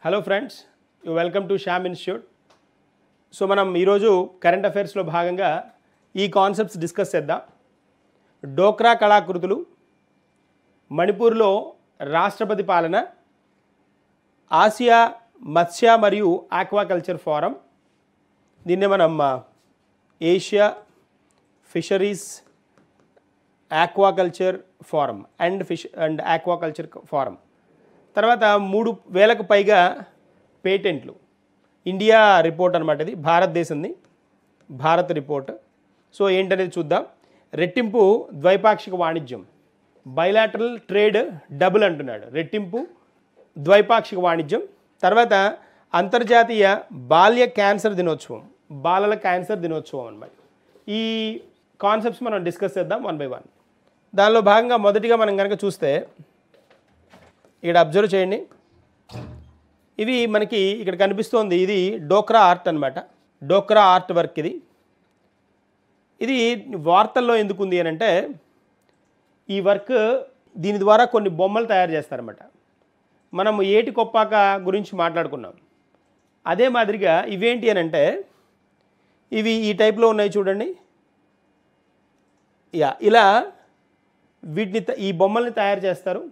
Hello friends, you welcome to Shyam institute. So మనం ఈరోజు current అఫైర్స్లో భాగంగా ఈ కాన్సెప్ట్స్ డిస్కస్ చేద్దాం. డోక్రా కళాకృతులు, మణిపూర్లో రాష్ట్రపతి పాలన, ఆసియా మత్స్య మరియు ఆక్వాకల్చర్ ఫోరం, దీన్నే మనం Asia fisheries aquaculture forum and aquaculture forum. తర్వాత 3,000కు పైగా పేటెంట్లు. ఇండియా రిపోర్ట్ అనమాట, ఇది భారతదేశంది, భారత్ రిపోర్ట్. సో ఏంటనేది చూద్దాం. రెట్టింపు ద్వైపాక్షిక వాణిజ్యం, బైలాటరల్ ట్రేడ్ డబుల్ అంటున్నాడు. రెట్టింపు ద్వైపాక్షిక వాణిజ్యం. తర్వాత అంతర్జాతీయ బాల్య క్యాన్సర్ దినోత్సవం, బాలల క్యాన్సర్ దినోత్సవం అన్నమాట. ఈ కాన్సెప్ట్స్ మనం డిస్కస్ చేద్దాం వన్ బై వన్. దానిలో భాగంగా మొదటిగా మనం కనుక చూస్తే ఇక్కడ అబ్జర్వ్ చేయండి. ఇవి మనకి ఇక్కడ కనిపిస్తోంది, ఇది డోక్రా ఆర్ట్ అనమాట. డోక్రా ఆర్ట్ వర్క్ ఇది వార్తల్లో ఎందుకు ఉంది అని అంటే, ఈ వర్క్ దీని ద్వారా కొన్ని బొమ్మలు తయారు చేస్తారన్నమాట. మనం ఏటి కొప్పాక గురించి మాట్లాడుకున్నాం. అదే మాదిరిగా ఇవేంటి అని అంటే, ఇవి ఈ టైప్లో ఉన్నాయి చూడండి. ఇలా వీటిని ఈ బొమ్మల్ని తయారు చేస్తారు.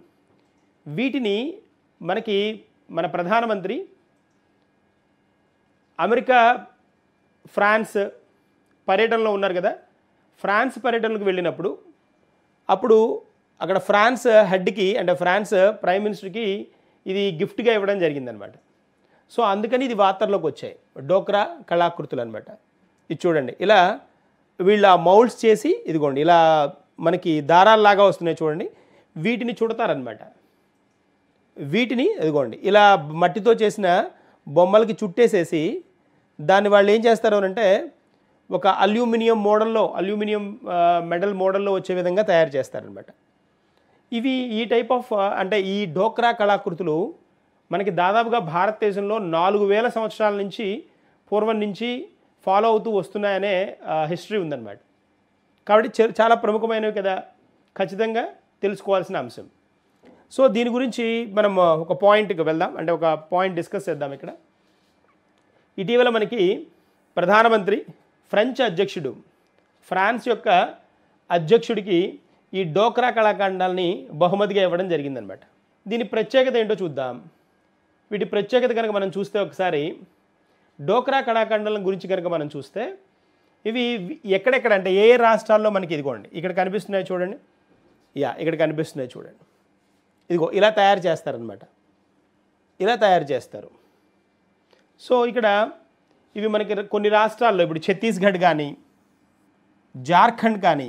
వీటిని మన ప్రధానమంత్రి అమెరికా ఫ్రాన్స్ పర్యటనలో ఉన్నారు కదా, ఫ్రాన్స్ పర్యటనకు వెళ్ళినప్పుడు అప్పుడు అక్కడ ఫ్రాన్స్ హెడ్కి అంటే ఫ్రాన్స్ ప్రైమ్ మినిస్టర్కి ఇది గిఫ్ట్గా ఇవ్వడం జరిగిందనమాట. సో అందుకని ఇది వార్తల్లోకి వచ్చాయి, డోక్రా కళాకృతులు అనమాట. ఇది చూడండి, ఇలా వీళ్ళ మౌల్డ్స్ చేసి ఇదిగోండి ఇలా మనకి దారాల్లాగా వస్తున్నాయి చూడండి, వీటిని చుడతారనమాట. వీటిని ఇదిగోండి ఇలా మట్టితో చేసిన బొమ్మలకి చుట్టేసేసి దాన్ని వాళ్ళు ఏం చేస్తారు అంటే ఒక అల్యూమినియం మెడల్ మోడల్లో వచ్చే విధంగా తయారు చేస్తారనమాట. ఇవి ఈ టైప్ ఆఫ్ అంటే ఈ డోక్రా కళాకృతులు మనకి దాదాపుగా భారతదేశంలో 4,000 సంవత్సరాల నుంచి పూర్వం నుంచి ఫాలో అవుతూ వస్తున్నాయనే హిస్టరీ ఉందన్నమాట. కాబట్టి చాలా ప్రముఖమైనవి కదా, ఖచ్చితంగా తెలుసుకోవాల్సిన అంశం. సో దీని గురించి మనం ఒక పాయింట్కి వెళ్దాం, అంటే ఒక పాయింట్ డిస్కస్ చేద్దాం. ఇక్కడ ఇటీవల మనకి ప్రధానమంత్రి ఫ్రాన్స్ యొక్క అధ్యక్షుడికి ఈ డోక్రా కళాఖండాలని బహుమతిగా ఇవ్వడం జరిగిందనమాట. దీని ప్రత్యేకత ఏంటో చూద్దాం. వీటి ప్రత్యేకత కనుక మనం చూస్తే ఒకసారి డోక్రా కళాఖండాల గురించి కనుక మనం చూస్తే ఇవి ఎక్కడెక్కడ అంటే ఏ రాష్ట్రాల్లో మనకి ఇదిగోండి ఇక్కడ కనిపిస్తున్నాయి చూడండి, ఇక్కడ కనిపిస్తున్నాయి చూడండి, ఇదిగో ఇలా తయారు చేస్తారనమాట, ఇలా తయారు చేస్తారు. సో ఇక్కడ ఇవి మనకి కొన్ని రాష్ట్రాల్లో ఇప్పుడు ఛత్తీస్గఢ్ కానీ, జార్ఖండ్ కానీ,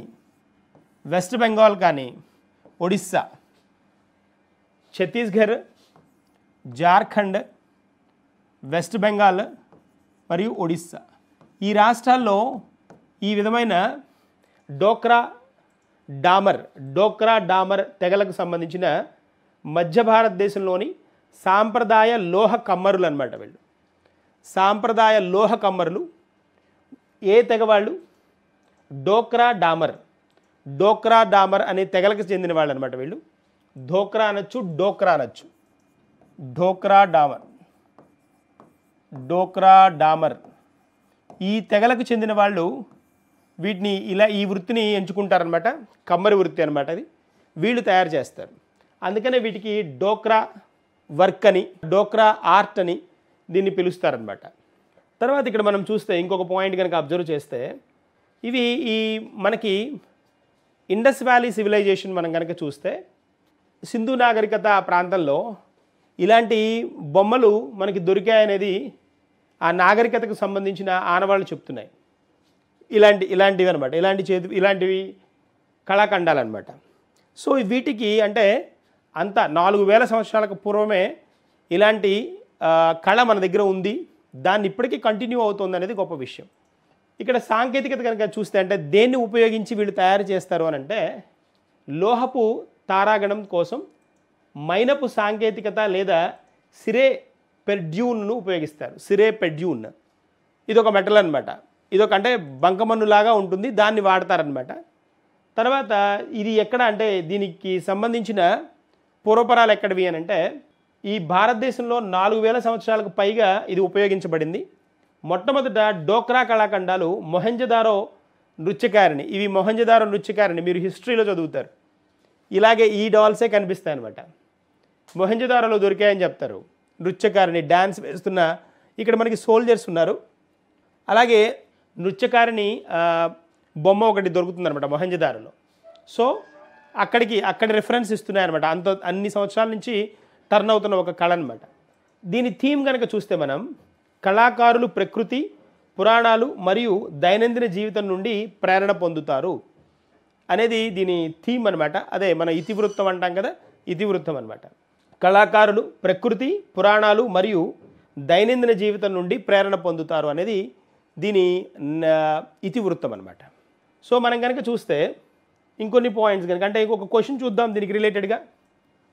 వెస్ట్ బెంగాల్ కానీ, ఒడిస్సా, ఛత్తీస్గఢ్, జార్ఖండ్, వెస్ట్ బెంగాల్ మరియు ఒడిస్సా, ఈ రాష్ట్రాల్లో ఈ విధమైన డోక్రా డామర్ తెగలకు సంబంధించిన మధ్య భారతదేశంలోని సాంప్రదాయ లోహ కమ్మరులు అనమాట. వీళ్ళు సాంప్రదాయ లోహ కమ్మరులు. ఏ తెగ వాళ్ళు? డోక్రా డామర్ అనే తెగలకు చెందిన వాళ్ళు అనమాట. వీళ్ళు ధోక్రా అనొచ్చు, డోక్రా అనొచ్చు. డోక్రా డామర్ ఈ తెగలకు చెందిన వాళ్ళు వీటిని ఇలా ఈ వృత్తిని ఎంచుకుంటారనమాట. కమ్మరి వృత్తి అనమాట, అది వీళ్ళు తయారు చేస్తారు. అందుకనే వీటికి డోక్రా వర్క్ అని, డోక్రా ఆర్ట్ అని దీన్ని పిలుస్తారనమాట. తర్వాత ఇక్కడ మనం చూస్తే ఇంకొక పాయింట్ కనుక అబ్జర్వ్ చేస్తే, ఇవి ఈ మనకి ఇండస్ వ్యాలీ సివిలైజేషన్ మనం కనుక చూస్తే సింధు నాగరికత ప్రాంతంలో ఇలాంటి బొమ్మలు మనకి దొరికాయనేది ఆ నాగరికతకు సంబంధించిన ఆనవాళ్ళు చెప్తున్నాయి. ఇలాంటివి అనమాట, ఇలాంటివి కళాఖండాలన్నమాట. సో వీటికి అంటే అంతా 4,000 సంవత్సరాలకు పూర్వమే ఇలాంటి కళ మన దగ్గర ఉంది, దాన్ని ఇప్పటికీ కంటిన్యూ అవుతుంది అనేది గొప్ప విషయం. ఇక్కడ సాంకేతికత కనుక చూస్తే అంటే దేన్ని ఉపయోగించి వీళ్ళు తయారు చేస్తారు అని అంటే, లోహపు తారాగణం కోసం మైనపు సాంకేతికత లేదా సిరే పెడ్యూన్ను ఉపయోగిస్తారు. ఇది ఒక మెటల్ అనమాట, ఇదొక అంటే బంకమన్నులాగా ఉంటుంది, దాన్ని వాడతారనమాట. తర్వాత ఇది ఎక్కడ అంటే దీనికి సంబంధించిన పూర్వపరాలు ఎక్కడివి అని అంటే ఈ భారతదేశంలో 4000 సంవత్సరాలకు పైగా ఇది ఉపయోగించబడింది. మొట్టమొదట డోక్రా కళాఖండాలు మొహంజదారో నృత్యకారిణి, ఇవి మొహంజదారో నృత్యకారిణి మీరు హిస్టరీలో చదువుతారు. ఇలాగే ఈ డాల్సే కనిపిస్తాయి అన్నమాట. మొహంజదారోలో దొరికాయని చెప్తారు. నృత్యకారిణి డ్యాన్స్ వేస్తున్న, ఇక్కడ మనకి సోల్జర్స్ ఉన్నారు. అలాగే నృత్యకారిణి బొమ్మ ఒకటి దొరుకుతుందన్నమాట మొహంజదారోలో. సో అక్కడ రిఫరెన్స్ ఇస్తున్నాయన్నమాట. అన్ని సంవత్సరాల నుంచి టర్న్ అవుతున్న ఒక కళ అనమాట. దీని థీమ్ కనుక చూస్తే మనం కళాకారులు ప్రకృతి, పురాణాలు మరియు దైనందిన జీవితం నుండి ప్రేరణ పొందుతారు అనేది దీని థీమ్ అనమాట. అదే మన ఇతివృత్తం అంటాం కదా, ఇతివృత్తం అనమాట. కళాకారులు ప్రకృతి, పురాణాలు మరియు దైనందిన జీవితం నుండి ప్రేరణ పొందుతారు అనేది దీని ఇతివృత్తం అనమాట. సో మనం కనుక చూస్తే ఇంకొన్ని పాయింట్స్ కనుక, అంటే ఇంకొక క్వశ్చన్ చూద్దాం దీనికి రిలేటెడ్గా.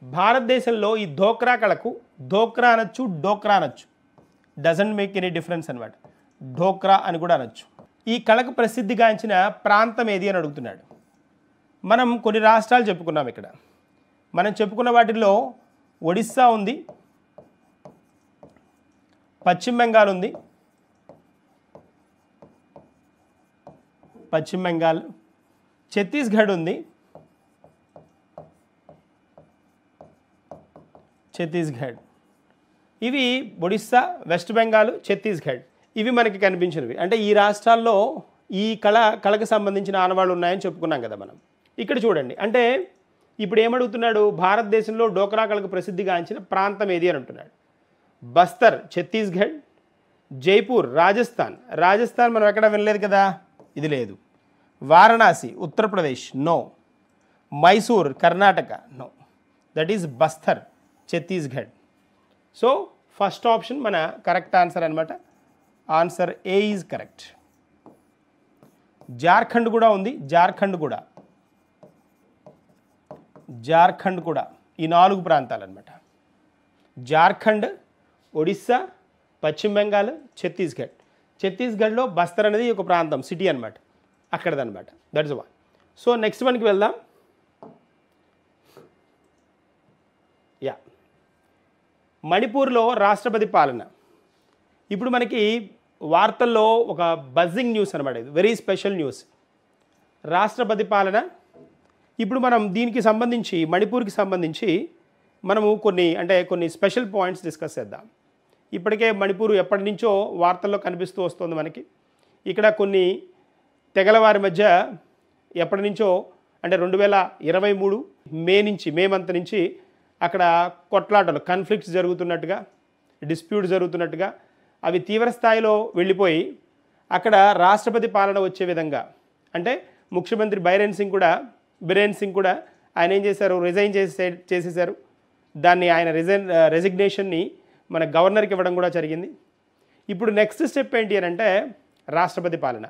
భారతదేశంలో ఈ ధోక్రా కళకు ధోక్రా అనొచ్చు, డోక్రా అనొచ్చు, డజంట్ మేక్ ఎనీ డిఫరెన్స్ అనమాట. ఢోక్రా అని కూడా అనొచ్చు. ఈ కళకు ప్రసిద్ధిగాంచిన ప్రాంతం ఏది అని అడుగుతున్నాడు. మనం కొన్ని రాష్ట్రాలు చెప్పుకున్నాం ఇక్కడ. మనం చెప్పుకున్న వాటిల్లో ఒడిస్సా ఉంది, పశ్చిమ బెంగాల్ ఉంది, పశ్చిమ బెంగాల్, ఛత్తీస్గఢ్ ఉంది, ఛత్తీస్గఢ్. ఇవి ఒడిస్సా, వెస్ట్ బెంగాల్, ఛత్తీస్గఢ్, ఇవి మనకి కనిపించినవి. అంటే ఈ రాష్ట్రాల్లో ఈ కళకు సంబంధించిన ఆనవాళ్ళు ఉన్నాయని చెప్పుకున్నాం కదా మనం. ఇక్కడ చూడండి, అంటే ఇప్పుడు ఏమడుగుతున్నాడు, భారతదేశంలో డోక్రా కళకు ప్రసిద్ధిగాంచిన ప్రాంతం ఏది అని అంటున్నాడు. బస్తర్ ఛత్తీస్గఢ్, జైపూర్ రాజస్థాన్, రాజస్థాన్ మనం ఎక్కడ వినలేదు కదా, ఇది లేదు. Varanasi Uttar Pradesh, no. Mysore Karnataka, no. That is Bastar Chhattisgarh. So first option మన కరెక్ట్ ఆన్సర్ అనమాట. Answer A is correct. Jharkhand కూడా ఉంది, జార్ఖండ్ కూడా ఈ 4 ప్రాంతాలు అనమాట. జార్ఖండ్, ఒడిస్సా, పశ్చిమ బెంగాల్, ఛత్తీస్గఢ్. ఛత్తీస్గఢ్లో బస్తర్ అనేది ఒక ప్రాంతం, సిటీ అనమాట, అక్కడదనమాట. That's one. సో నెక్స్ట్ వన్కి వెళ్దాం. యా, మణిపూర్లో రాష్ట్రపతి పాలన. ఇప్పుడు మనకి వార్తల్లో ఒక బజ్జింగ్ న్యూస్ అనమాట, ఇది వెరీ స్పెషల్ న్యూస్. రాష్ట్రపతి పాలన. ఇప్పుడు మనం దీనికి సంబంధించి, మణిపూర్కి సంబంధించి మనము కొన్ని స్పెషల్ పాయింట్స్ డిస్కస్ చేద్దాం. ఇప్పటికే మణిపూర్ ఎప్పటి నుంచో వార్తల్లో కనిపిస్తూ వస్తుంది మనకి. ఇక్కడ కొన్ని తెగల వారి మధ్య ఎప్పటి నుంచో, అంటే 2023 మే మంత్ నుంచి అక్కడ కొట్లాటలు, కన్ఫ్లిక్ట్స్ జరుగుతున్నట్టుగా, డిస్ప్యూట్ జరుగుతున్నట్టుగా, అవి తీవ్ర స్థాయిలో వెళ్ళిపోయి అక్కడ రాష్ట్రపతి పాలన వచ్చే విధంగా, అంటే ముఖ్యమంత్రి బిరేన్ సింగ్ కూడా ఆయన ఏం చేశారు, రిజైన్ చేసేసారు. దాన్ని ఆయన రెసిగ్నేషన్ని మన గవర్నర్కి ఇవ్వడం కూడా జరిగింది. ఇప్పుడు నెక్స్ట్ స్టెప్ ఏంటి అని అంటే రాష్ట్రపతి పాలన.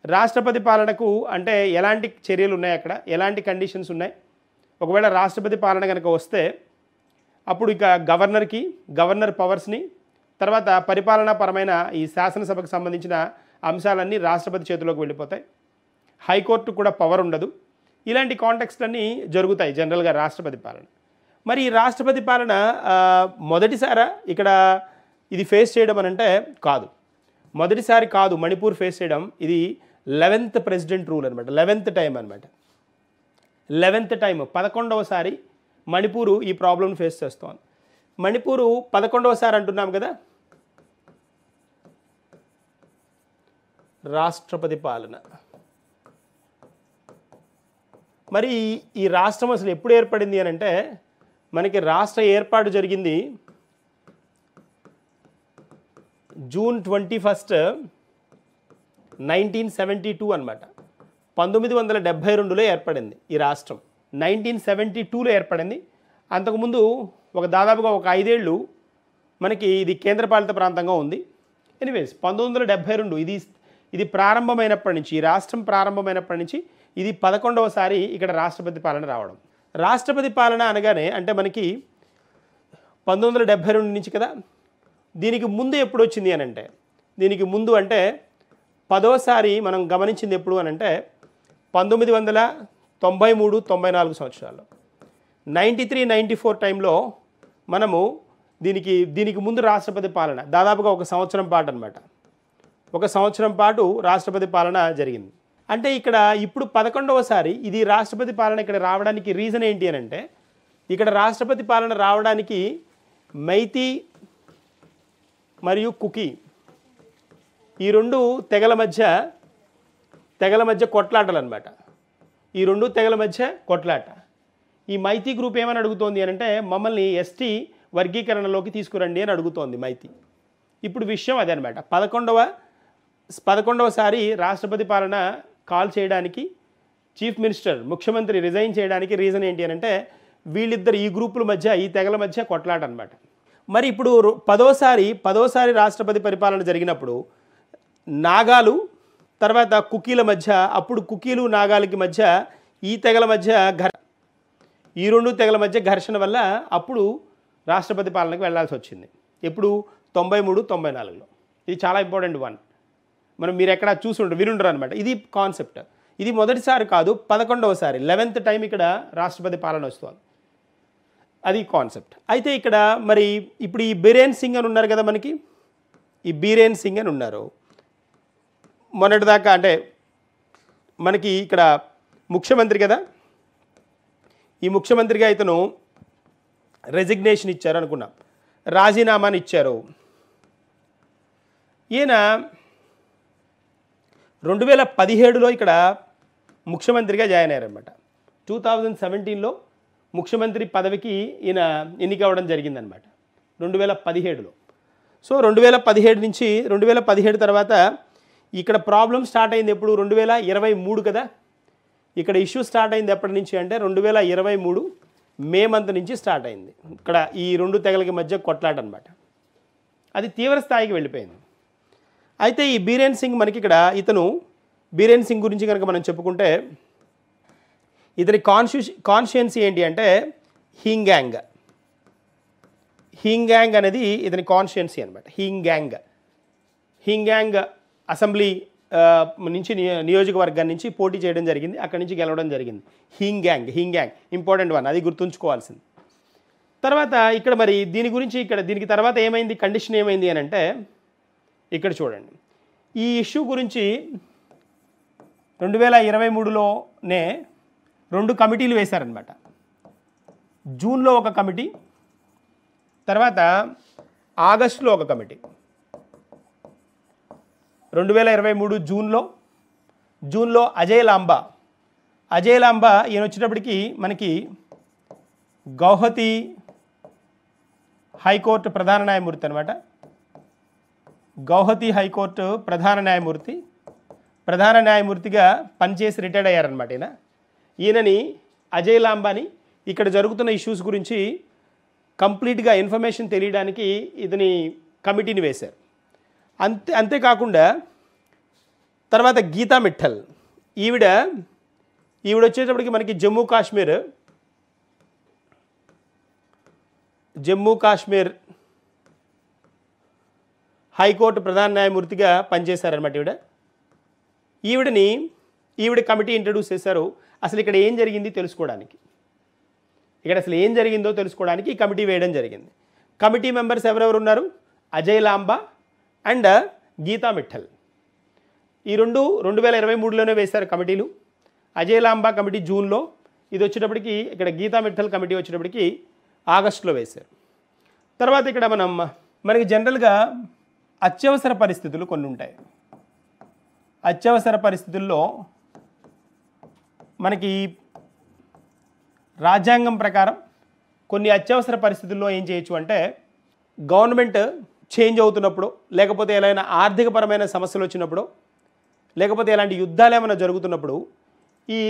రాష్ట్రపతి పాలనకు అంటే ఎలాంటి చర్యలు ఉన్నాయి, అక్కడ ఎలాంటి కండిషన్స్ ఉన్నాయి. ఒకవేళ రాష్ట్రపతి పాలన కనుక వస్తే అప్పుడు ఇక గవర్నర్ పవర్స్ని, తర్వాత పరిపాలనాపరమైన ఈ శాసనసభకు సంబంధించిన అంశాలన్నీ రాష్ట్రపతి చేతిలోకి వెళ్ళిపోతాయి. హైకోర్టు కూడా పవర్ ఉండదు. ఇలాంటి కాంటెక్స్ట్లన్నీ జరుగుతాయి జనరల్గా రాష్ట్రపతి పాలన. మరి ఈ రాష్ట్రపతి పాలన మొదటిసారా ఇక్కడ ఇది ఫేస్ చేయడం అని అంటే కాదు, మొదటిసారి కాదు మణిపూర్ ఫేస్ చేయడం. ఇది 11th ప్రెసిడెంట్ రూల్ అనమాట, 11th టైం అనమాట. 11th టైం, 11వసారి మణిపూరు ఈ ప్రాబ్లమ్ని ఫేస్ చేస్తోంది. మణిపూరు 11వసారి అంటున్నాం కదా రాష్ట్రపతి పాలన. మరి ఈ రాష్ట్రం అసలు ఎప్పుడు ఏర్పడింది అని అంటే మనకి రాష్ట్ర ఏర్పాటు జరిగింది జూన్ 21, 1972 అనమాట. 1972లో ఏర్పడింది ఈ రాష్ట్రం. 1972లో ఏర్పడింది. అంతకుముందు దాదాపుగా ఒక 5 ఏళ్ళు మనకి ఇది కేంద్రపాలిత ప్రాంతంగా ఉంది. ఎనీవేస్ 1972 ఇది ప్రారంభమైనప్పటి నుంచి, ఈ రాష్ట్రం ప్రారంభమైనప్పటి నుంచి ఇది 11వసారి ఇక్కడ రాష్ట్రపతి పాలన రావడం. రాష్ట్రపతి పాలన అనగానే అంటే మనకి 1972 నుంచి కదా. దీనికి ముందు ఎప్పుడు వచ్చింది అని అంటే, దీనికి ముందు అంటే 10వసారి మనం గమనించింది ఎప్పుడు అని అంటే 1993-94 సంవత్సరాల్లో. 93-94 టైంలో మనము దీనికి ముందు రాష్ట్రపతి పాలన దాదాపుగా 1 సంవత్సరం పాటు అనమాట. 1 సంవత్సరం పాటు రాష్ట్రపతి పాలన జరిగింది. అంటే ఇక్కడ ఇప్పుడు 11వసారి ఇది రాష్ట్రపతి పాలన ఇక్కడ రావడానికి రీజన్ ఏంటి అని అంటే, ఇక్కడ రాష్ట్రపతి పాలన రావడానికి మైతీ మరియు కుకీ ఈ 2 తెగల మధ్య కొట్లాటలు అనమాట. ఈ 2 తెగల మధ్య కొట్లాట. ఈ మైతీ గ్రూప్ ఏమని అడుగుతోంది అని అంటే, మమ్మల్ని ఎస్టీ వర్గీకరణలోకి తీసుకురండి అని అడుగుతోంది మైతీ. ఇప్పుడు విషయం అదే అనమాట. 11వసారి రాష్ట్రపతి పాలన కాల్ చేయడానికి చీఫ్ మినిస్టర్ ముఖ్యమంత్రి రిజైన్ చేయడానికి రీజన్ ఏంటి అని అంటే, వీళ్ళిద్దరు ఈ గ్రూపుల మధ్య ఈ తెగల మధ్య కొట్లాట అనమాట. మరి ఇప్పుడు 10వసారి రాష్ట్రపతి పరిపాలన జరిగినప్పుడు నాగాలు తర్వాత కుకీల మధ్య, అప్పుడు కుకీలు నాగాలకి మధ్య ఈ తెగల మధ్య ఈ 2 తెగల మధ్య ఘర్షణ వల్ల అప్పుడు రాష్ట్రపతి పాలనకు వెళ్లాల్సి వచ్చింది. ఎప్పుడు 93, 94లో. ఇది చాలా ఇంపార్టెంట్ వన్. మీరు ఎక్కడ వినుండరు అనమాట. ఇది కాన్సెప్ట్. ఇది మొదటిసారి కాదు, 11వసారి 11th టైం ఇక్కడ రాష్ట్రపతి పాలన వస్తుంది. అది కాన్సెప్ట్. అయితే ఇక్కడ మరి ఇప్పుడు ఈ బీరేన్ సింగ్ అని ఉన్నారు కదా, ఈ బీరేన్ సింగ్ అని ఉన్నారు. మొన్నటిదాకా అంటే మనకి ఇక్కడ ముఖ్యమంత్రి కదా, ఈ ముఖ్యమంత్రిగా ఇతను రెసిగ్నేషన్ ఇచ్చారు అనుకున్నాం, రాజీనామాని ఇచ్చారు. ఈయన 2017లో ఇక్కడ ముఖ్యమంత్రిగా జాయిన్ అయ్యారనమాట. 2017లో ముఖ్యమంత్రి పదవికి ఈయన ఎన్నికవ్వడం జరిగిందనమాట 2017లో. సో 2017 నుంచి 2017 తర్వాత ఇక్కడ ప్రాబ్లం స్టార్ట్ అయింది ఎప్పుడు, 2023 కదా. ఇక్కడ ఇష్యూ స్టార్ట్ అయింది ఎప్పటి నుంచి అంటే 2023 మే మంత్ నుంచి స్టార్ట్ అయింది. ఇక్కడ ఈ 2 తెగలకి మధ్య కొట్లాట అనమాట. అది తీవ్ర స్థాయికి వెళ్ళిపోయింది. అయితే ఈ బీరేన్ సింగ్ ఇక్కడ బీరేన్ సింగ్ గురించి కనుక మనం చెప్పుకుంటే, ఇతని కాన్స్టిట్యుయెన్సీ ఏంటి అంటే హింగ్యాంగ్ అనేది ఇతని కాన్స్టిట్యుయెన్సీ అనమాట. హింగ్యాంగ్ అసెంబ్లీ నుంచి నియోజకవర్గం నుంచి పోటీ చేయడం జరిగింది, అక్కడి నుంచి గెలవడం జరిగింది. హింగ్యాంగ్ ఇంపార్టెంట్ వన్, అది గుర్తుంచుకోవాల్సింది. తర్వాత ఇక్కడ మరి దీనికి తర్వాత ఏమైంది, కండిషన్ ఏమైంది అని అంటే, ఇక్కడ చూడండి. ఈ ఇష్యూ గురించి 2023లోనే 2 కమిటీలు వేశారనమాట. జూన్లో ఒక కమిటీ, తర్వాత ఆగస్టులో ఒక కమిటీ. 2023 జూన్లో అజయ్ లాంబా ఈయన వచ్చేటప్పటికి మనకి గౌహతి హైకోర్టు ప్రధాన న్యాయమూర్తి అనమాట. గౌహతి హైకోర్టు ప్రధాన న్యాయమూర్తిగా పనిచేసి రిటైర్డ్ అయ్యారనమాట. ఈయనని అజయ్ లాంబాని ఇక్కడ జరుగుతున్న ఇష్యూస్ గురించి కంప్లీట్గా ఇన్ఫర్మేషన్ తెలియడానికి ఇతని కమిటీని వేశారు. అంతేకాకుండా తర్వాత గీతా మిట్టల్ ఈవిడ వచ్చేటప్పటికి మనకి జమ్మూ కాశ్మీర్ హైకోర్టు ప్రధాన న్యాయమూర్తిగా పనిచేశారనమాట. ఈవిడ కమిటీ ఇంట్రడ్యూస్ చేశారు. అసలు ఇక్కడ ఏం జరిగిందో తెలుసుకోవడానికి ఈ కమిటీ వేయడం జరిగింది. కమిటీ మెంబర్స్ ఎవరెవరు ఉన్నారు, అజయ్ లాంబా అండ్ గీతా మిట్టల్. ఈ 2023లోనే వేశారు కమిటీలు. అజయ్ లాంబా కమిటీ జూన్లో, ఇది వచ్చేటప్పటికి ఇక్కడ గీతా మిట్టల్ కమిటీ వచ్చేటప్పటికి ఆగస్టులో వేశారు. తర్వాత ఇక్కడ మనకి జనరల్గా అత్యవసర పరిస్థితులు కొన్ని ఉంటాయి. అత్యవసర పరిస్థితుల్లో మనకి రాజ్యాంగం ప్రకారం కొన్ని అత్యవసర పరిస్థితుల్లో ఏం చేయొచ్చు అంటే, గవర్నమెంట్ చేంజ్ అవుతున్నప్పుడు, లేకపోతే ఏదైనా ఆర్థికపరమైన సమస్యలు వచ్చినప్పుడు, లేకపోతే ఇలాంటి యుద్ధాలు ఏమైనా జరుగుతున్నప్పుడు ఈ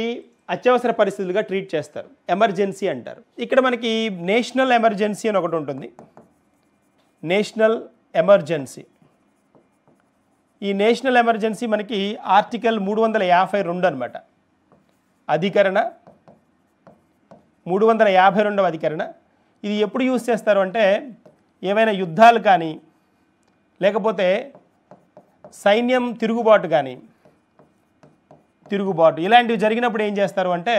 అత్యవసర పరిస్థితులుగా ట్రీట్ చేస్తారు, ఎమర్జెన్సీ అంటారు. ఇక్కడ మనకి నేషనల్ ఎమర్జెన్సీ అని ఒకటి ఉంటుంది. నేషనల్ ఎమర్జెన్సీ, ఈ నేషనల్ ఎమర్జెన్సీ మనకి ఆర్టికల్ 352 అనమాట. అధికరణ 352వ అధికరణ. ఇది ఎప్పుడు యూజ్ చేస్తారు అంటే, ఏవైనా యుద్ధాలు కానీ, లేకపోతే సైన్యం తిరుగుబాటు ఇలాంటివి జరిగినప్పుడు ఏం చేస్తారు అంటే,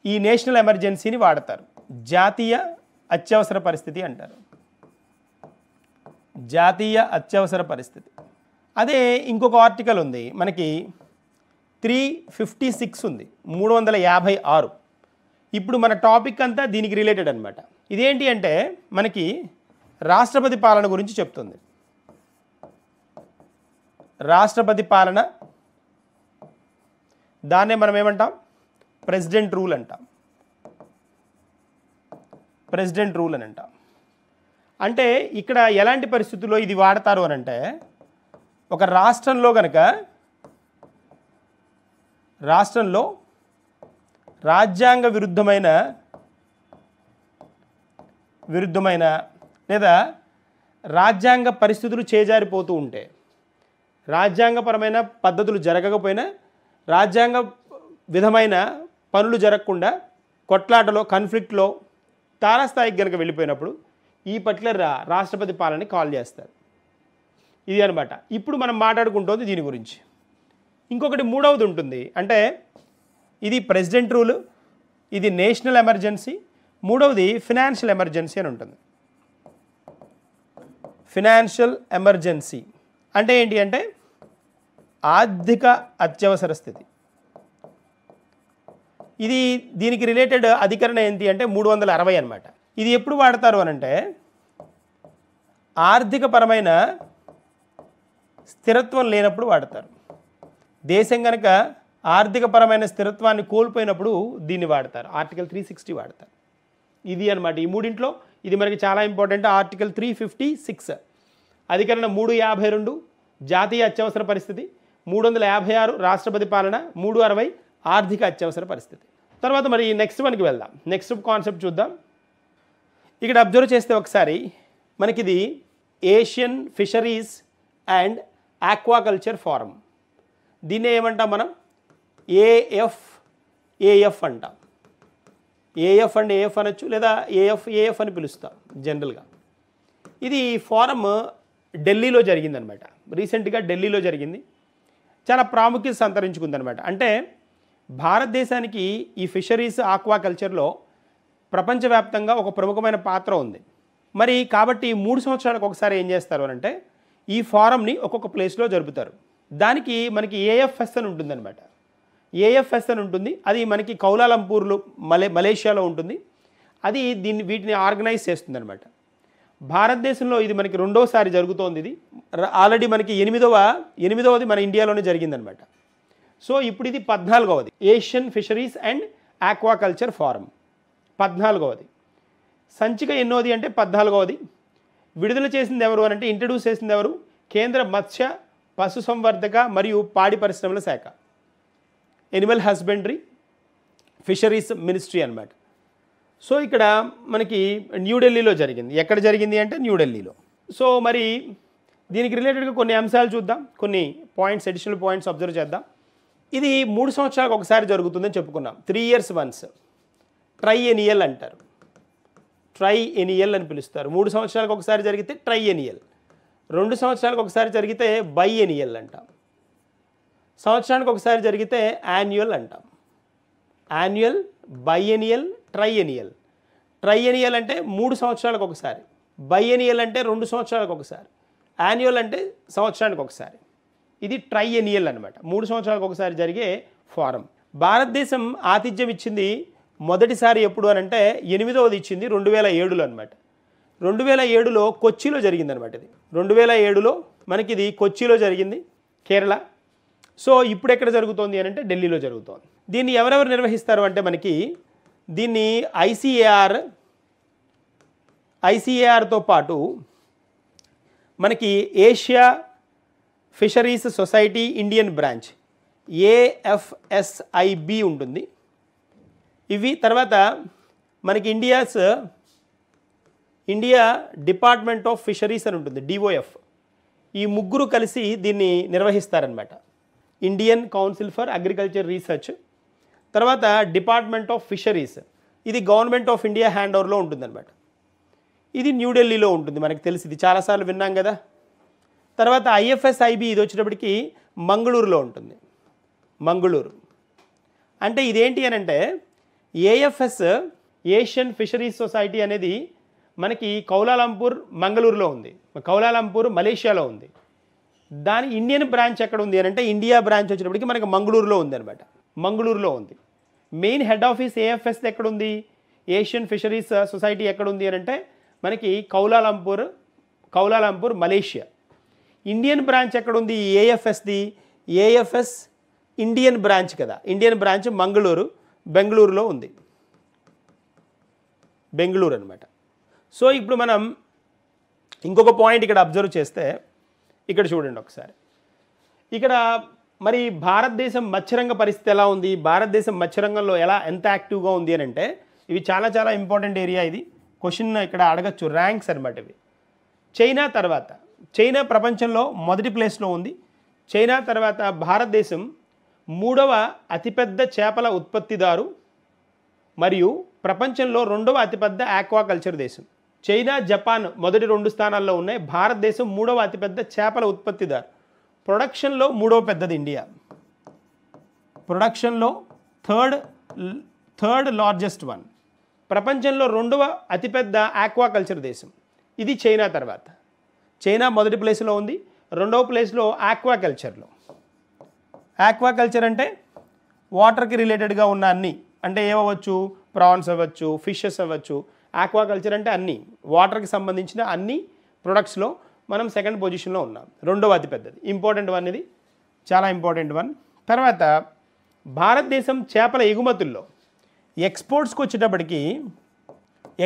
ఈ నేషనల్ ఎమర్జెన్సీని వాడతారు. జాతీయ అత్యవసర పరిస్థితి అంటారు. జాతీయ అత్యవసర పరిస్థితి. అదే ఇంకొక ఆర్టికల్ ఉంది మనకి 356 ఉంది, 356. ఇప్పుడు మన టాపిక్ అంతా దీనికి రిలేటెడ్ అనమాట. ఇదేంటి అంటే మనకి రాష్ట్రపతి పాలన గురించి చెప్తుంది. రాష్ట్రపతి పాలన, దాన్నే మనం ఏమంటాం, ప్రెసిడెంట్ రూల్ అంటాం. ప్రెసిడెంట్ రూల్ అని అంటాం. అంటే ఇక్కడ ఎలాంటి పరిస్థితుల్లో ఇది వాడతారు అని అంటే, ఒక రాష్ట్రంలో కనుక రాష్ట్రంలో రాజ్యాంగ విరుద్ధమైన లేదా రాజ్యాంగ పరిస్థితులు చేజారిపోతూ ఉంటే, రాజ్యాంగపరమైన పద్ధతులు జరగకపోయినా రాజ్యాంగ విధమైన పనులు జరగకుండా కొట్లాటలో కాన్ఫ్లిక్ట్లో తారాస్థాయికి కనుక వెళ్ళిపోయినప్పుడు ఈ పర్టికులర్ రాష్ట్రపతి పాలనని కాల్ చేస్తారు. ఇది అనమాట. ఇప్పుడు మనం మాట్లాడుకుంటోంది దీని గురించి. ఇంకొకటి మూడవది ఉంటుంది, అంటే ఇది ప్రెసిడెంట్ రూల్, ఇది నేషనల్ ఎమర్జెన్సీ, మూడవది ఫినాన్షియల్ ఎమర్జెన్సీ అని ఉంటుంది. ఫినాన్షియల్ ఎమర్జెన్సీ అంటే ఏంటి అంటే ఆర్థిక అత్యవసర స్థితి. ఇది దీనికి రిలేటెడ్ అధికరణ ఏంటి అంటే 360 అనమాట. ఇది ఎప్పుడు వాడతారు అని అంటే ఆర్థికపరమైన స్థిరత్వం లేనప్పుడు వాడతారు. దేశం కనుక ఆర్థికపరమైన స్థిరత్వాన్ని కోల్పోయినప్పుడు దీన్ని వాడతారు. ఆర్టికల్ 360 వాడతారు. ఇది అనమాట. ఈ మూడింట్లో ఇది మనకి చాలా ఇంపార్టెంట్. ఆర్టికల్ 356 అధికరణ 352 జాతీయ అత్యవసర పరిస్థితి, 356 రాష్ట్రపతి పాలన, 360 ఆర్థిక అత్యవసర పరిస్థితి. తర్వాత మరి నెక్స్ట్ మనకి వెళ్దాం. నెక్స్ట్ కాన్సెప్ట్ చూద్దాం. ఇక్కడ అబ్జర్వ్ చేస్తే ఒకసారి మనకిది Asian fisheries and aquaculture forum. దీన్నే ఏమంటాం మనం, ఏఎఫ్ అంటాం. ఏఎఫ్ అండ్ ఏఎఫ్ అనొచ్చు, లేదా ఏఎఫ్ అని పిలుస్తాం జనరల్గా. ఇది ఫోరం ఢిల్లీలో జరిగిందనమాట. రీసెంట్గా ఢిల్లీలో జరిగింది. చాలా ప్రాముఖ్యత సంతరించుకుందనమాట. అంటే భారతదేశానికి ఈ ఫిషరీస్ ఆక్వాకల్చర్లో ప్రపంచవ్యాప్తంగా ఒక ప్రముఖమైన పాత్ర ఉంది. మరి కాబట్టి 3 సంవత్సరాలకు ఒకసారి ఏం చేస్తారు అని అంటే ఈ ఫోరంని ఒక్కొక్క ప్లేస్లో జరుపుతారు. దానికి మనకి ఏఎఫ్ఎస్ అని ఉంటుందన్నమాట. ఏఎఫ్ఎస్ అని ఉంటుంది. అది మనకి కౌలాలంపూర్లో మలేషియాలో ఉంటుంది. అది వీటిని ఆర్గనైజ్ చేస్తుంది అనమాట. భారతదేశంలో ఇది మనకి రెండోసారి జరుగుతోంది. ఇది ఆల్రెడీ మనకి ఎనిమిదవది మన ఇండియాలోనే జరిగిందనమాట. సో ఇప్పుడు ఇది 14వది Asian fisheries and aquaculture forum. 14వది. సంచిక ఎన్నోది అంటే 14వది. విడుదల చేసింది ఎవరు అని అంటే ఇంట్రడ్యూస్ చేసింది ఎవరు, కేంద్ర మత్స్య పశుసంవర్ధక మరియు పాడి పరిశ్రమల శాఖ, ఎనిమల్ హస్బెండరీ ఫిషరీస్ మినిస్ట్రీ అనమాట. సో ఇక్కడ మనకి న్యూఢిల్లీలో జరిగింది. ఎక్కడ జరిగింది అంటే న్యూఢిల్లీలో. సో మరి దీనికి రిలేటెడ్గా కొన్ని అంశాలు చూద్దాం, కొన్ని పాయింట్స్, అడిషనల్ పాయింట్స్ అబ్జర్వ్ చేద్దాం. ఇది 3 సంవత్సరాలకు ఒకసారి జరుగుతుందని చెప్పుకున్నాం. 3 years once. ట్రైఎనియల్ అంటారు. ట్రైఎనియల్ అని పిలుస్తారు. 3 సంవత్సరాలకు ఒకసారి జరిగితే ట్రైఎనియల్, 2 సంవత్సరాలకు ఒకసారి జరిగితే బైఎనియల్ అంటాం, సంవత్సరానికి ఒకసారి జరిగితే యాన్యువల్ అంటాం. యాన్యువల్, బైఎనియల్, ట్రైఎనియల్. ట్రైఎనియల్ అంటే 3 సంవత్సరాలకు ఒకసారి, బైఎనియల్ అంటే 2 సంవత్సరాలకు ఒకసారి, యాన్యువల్ అంటే సంవత్సరానికి ఒకసారి. ఇది ట్రైఎనియల్ అనమాట. 3 సంవత్సరాలకు ఒకసారి జరిగే ఫోరం. భారతదేశం ఆతిథ్యం ఇచ్చింది మొదటిసారి ఎప్పుడు అని అంటే 8వది ఇచ్చింది 2007లో అనమాట. 2007లో కొచ్చిలో జరిగిందనమాట. ఇది 2007లో మనకి ఇది కొచ్చిలో జరిగింది, కేరళ. సో ఇప్పుడు ఎక్కడ జరుగుతోంది అని అంటే ఢిల్లీలో జరుగుతోంది. దీన్ని ఎవరెవరు నిర్వహిస్తారు అంటే మనకి దీన్ని ఐసీఏఆర్తో పాటు మనకి Asia fisheries society Indian branch AFSIB ఉంటుంది. ఇవి తర్వాత మనకి ఇండియా డిపార్ట్మెంట్ ఆఫ్ ఫిషరీస్ అని ఉంటుంది, DOF. ఈ ముగ్గురు కలిసి దీన్ని నిర్వహిస్తారనమాట. Indian council for agriculture research, తర్వాత డిపార్ట్మెంట్ ఆఫ్ ఫిషరీస్, ఇది గవర్నమెంట్ ఆఫ్ ఇండియా హ్యాండ్ ఓవర్లో ఉంటుందన్నమాట. ఇది న్యూఢిల్లీలో ఉంటుంది, మనకు తెలిసి ఇది చాలాసార్లు విన్నాం కదా. తర్వాత IFSIB ఇది వచ్చేటప్పటికి మంగళూరులో ఉంటుంది. మంగళూరు అంటే ఇదేంటి అని అంటే AFS ఏషియన్ ఫిషరీస్ సొసైటీ అనేది మనకి కౌలాలంపూర్ మంగళూరులో ఉంది, కౌలాలంపూర్ మలేషియాలో ఉంది. దాని ఇండియన్ బ్రాంచ్ ఎక్కడ ఉంది అని అంటే ఇండియా బ్రాంచ్ వచ్చినప్పటికీ మనకి మంగళూరులో ఉంది అనమాట, మంగళూరులో ఉంది. మెయిన్ హెడ్ ఆఫీస్ ఏఎఫ్ఎస్ ఎక్కడ ఉంది, ఏషియన్ ఫిషరీస్ సొసైటీ ఎక్కడ ఉంది అని అంటే మనకి కౌలాలంపూర్ మలేషియా. ఇండియన్ బ్రాంచ్ ఎక్కడ ఉంది ఏఎఫ్ఎస్ది, ఏఎఫ్ఎస్ ఇండియన్ బ్రాంచ్ కదా, ఇండియన్ బ్రాంచ్ బెంగళూరులో ఉంది, బెంగళూరు అనమాట. సో ఇప్పుడు మనం ఇంకొక పాయింట్ ఇక్కడ అబ్జర్వ్ చేస్తే ఇక్కడ చూడండి ఒకసారి. ఇక్కడ మరి భారతదేశం మత్స్యరంగ పరిస్థితి ఎలా ఉంది, భారతదేశం మత్స్యరంగంలో ఎంత యాక్టివ్గా ఉంది అని అంటే ఇవి చాలా చాలా ఇంపార్టెంట్ ఏరియా. ఇది క్వశ్చన్ ఇక్కడ అడగచ్చు, ర్యాంక్స్ అనమాట ఇవి. చైనా ప్రపంచంలో మొదటి ప్లేస్లో ఉంది. చైనా తర్వాత భారతదేశం 3వ అతిపెద్ద చేపల ఉత్పత్తిదారు మరియు ప్రపంచంలో 2వ అతిపెద్ద ఆక్వాకల్చర్ దేశం. చైనా, జపాన్ మొదటి 2 స్థానాల్లో ఉన్నాయి. భారతదేశం 3వ అతిపెద్ద చేపల ఉత్పత్తిదారు. ప్రొడక్షన్లో 3వ పెద్దది ఇండియా, ప్రొడక్షన్లో థర్డ్ లార్జెస్ట్ వన్. ప్రపంచంలో 2వ అతిపెద్ద ఆక్వాకల్చర్ దేశం ఇది చైనా. తర్వాత చైనా మొదటి ప్లేస్లో ఉంది, 2వ ప్లేస్లో ఆక్వాకల్చర్లో. ఆక్వాకల్చర్ అంటే వాటర్కి రిలేటెడ్గా ఉన్న అన్నీ, అంటే ఏమవచ్చు, ప్రాన్స్ అవ్వచ్చు, ఫిషెస్ అవ్వచ్చు. ఆక్వాకల్చర్ అంటే అన్నీ వాటర్కి సంబంధించిన అన్ని ప్రొడక్ట్స్లో మనం సెకండ్ పొజిషన్లో ఉన్నాం, 2వ అతిపెద్దది. ఇంపార్టెంట్ వన్, ఇది చాలా ఇంపార్టెంట్ వన్. తర్వాత భారతదేశం చేపల ఎగుమతుల్లో ఎక్స్పోర్ట్స్కి వచ్చేటప్పటికి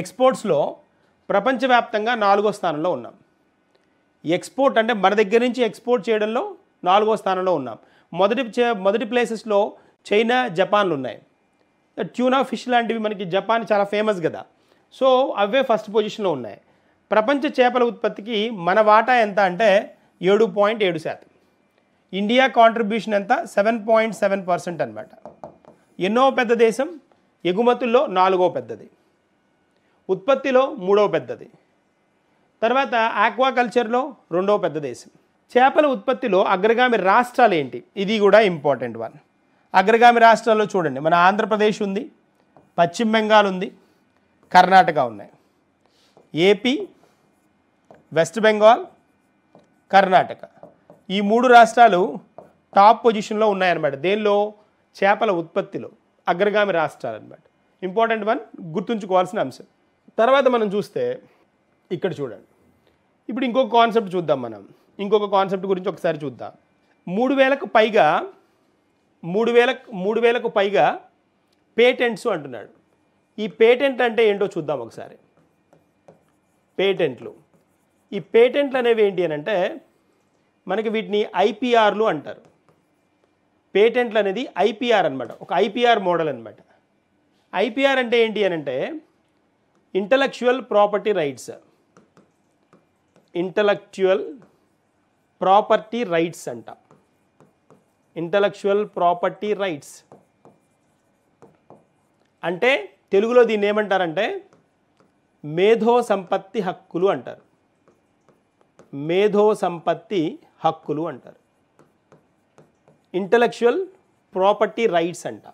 ఎక్స్పోర్ట్స్లో ప్రపంచవ్యాప్తంగా 4వ స్థానంలో ఉన్నాం. ఎక్స్పోర్ట్ అంటే మన దగ్గర నుంచి ఎక్స్పోర్ట్ చేయడంలో 4వ స్థానంలో ఉన్నాం. మొదటి ప్లేసెస్లో చైనా, జపాన్లు ఉన్నాయి. ట్యూనా ఫిష్ లాంటివి మనకి జపాన్ చాలా ఫేమస్ కదా, సో అవే ఫస్ట్ పొజిషన్లో ఉన్నాయి. ప్రపంచ చేపల ఉత్పత్తికి మన వాటా ఎంత అంటే 7.7%. ఇండియా కాంట్రిబ్యూషన్ ఎంత 7.7% అనమాట. ఎన్నో పెద్ద దేశం, ఎగుమతుల్లో 4వ పెద్దది, ఉత్పత్తిలో 3వ పెద్దది. తర్వాత ఆక్వాకల్చర్లో 2వ పెద్ద దేశం. చేపల ఉత్పత్తిలో అగ్రగామి రాష్ట్రాలు ఏంటి, ఇది కూడా ఇంపార్టెంట్ వన్. అగ్రగామి రాష్ట్రాల్లో చూడండి, మన ఆంధ్రప్రదేశ్ ఉంది, పశ్చిమ బెంగాల్ ఉంది, కర్ణాటక ఉన్నాయి. ఏపీ, వెస్ట్ బెంగాల్, కర్ణాటక, ఈ 3 రాష్ట్రాలు టాప్ పొజిషన్లో ఉన్నాయన్నమాట. దేనిలో, చేపల ఉత్పత్తిలో అగ్రగామి రాష్ట్రాలు అనమాట. ఇంపార్టెంట్ వన్, గుర్తుంచుకోవాల్సిన అంశం. తర్వాత మనం చూస్తే ఇక్కడ చూడండి, ఇప్పుడు ఇంకొక కాన్సెప్ట్ చూద్దాం. మనం ఇంకొక కాన్సెప్ట్ గురించి ఒకసారి చూద్దాం. 3,000కు పైగా పేటెంట్స్ అంటున్నాడు. ఈ పేటెంట్ అంటే ఏంటో చూద్దాం ఒకసారి. పేటెంట్లు, ఈ పేటెంట్లు అనేవి ఏంటి అని అంటే మనకి వీటిని ఐపీఆర్లు అంటారు. పేటెంట్లు అనేది ఐపీఆర్ అనమాట, ఒక ఐపీఆర్ మోడల్ అనమాట. ఐపీఆర్ అంటే ఏంటి అని అంటే intellectual property rights, intellectual property rights అంట. ఇంటలెక్చువల్ ప్రాపర్టీ రైట్స్ అంటే తెలుగులో దీన్ని ఏమంటారంటే మేధో సంపత్తి హక్కులు అంటారు. మేధో సంపత్తి హక్కులు అంటారు, ఇంటలెక్చువల్ ప్రాపర్టీ రైట్స్ అంట.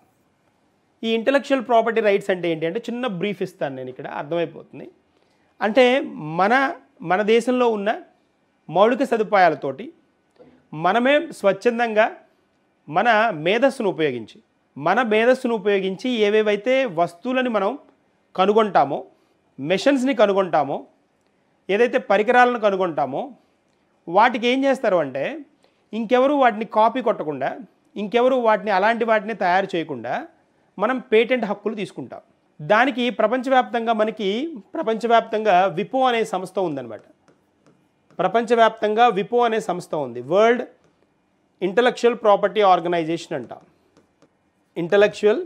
ఈ ఇంటలెక్చువల్ ప్రాపర్టీ రైట్స్ అంటే ఏంటి అంటే చిన్న బ్రీఫ్ ఇస్తాను నేను, ఇక్కడ అర్థమైపోతుంది. అంటే మన దేశంలో ఉన్న మౌలిక సదుపాయాలతోటి మనమే స్వచ్ఛందంగా మన మేధస్సును ఉపయోగించి ఏవేవైతే వస్తువులని మనం కనుగొంటామో, మెషిన్స్ని కనుగొంటామో, ఏదైతే పరికరాలను కనుగొంటామో వాటికి ఏం చేస్తారు అంటే ఇంకెవరు వాటిని కాపీ కొట్టకుండా, ఇంకెవరు వాటిని తయారు చేయకుండా మనం పేటెంట్ హక్కులు తీసుకుంటాం. దానికి ప్రపంచవ్యాప్తంగా విపో అనే సంస్థ ఉందన్నమాట. ప్రపంచవ్యాప్తంగా విపో అనే సంస్థ ఉంది, వరల్డ్ ఇంటలెక్చువల్ ప్రాపర్టీ ఆర్గనైజేషన్ అంట. ఇంటలెక్చువల్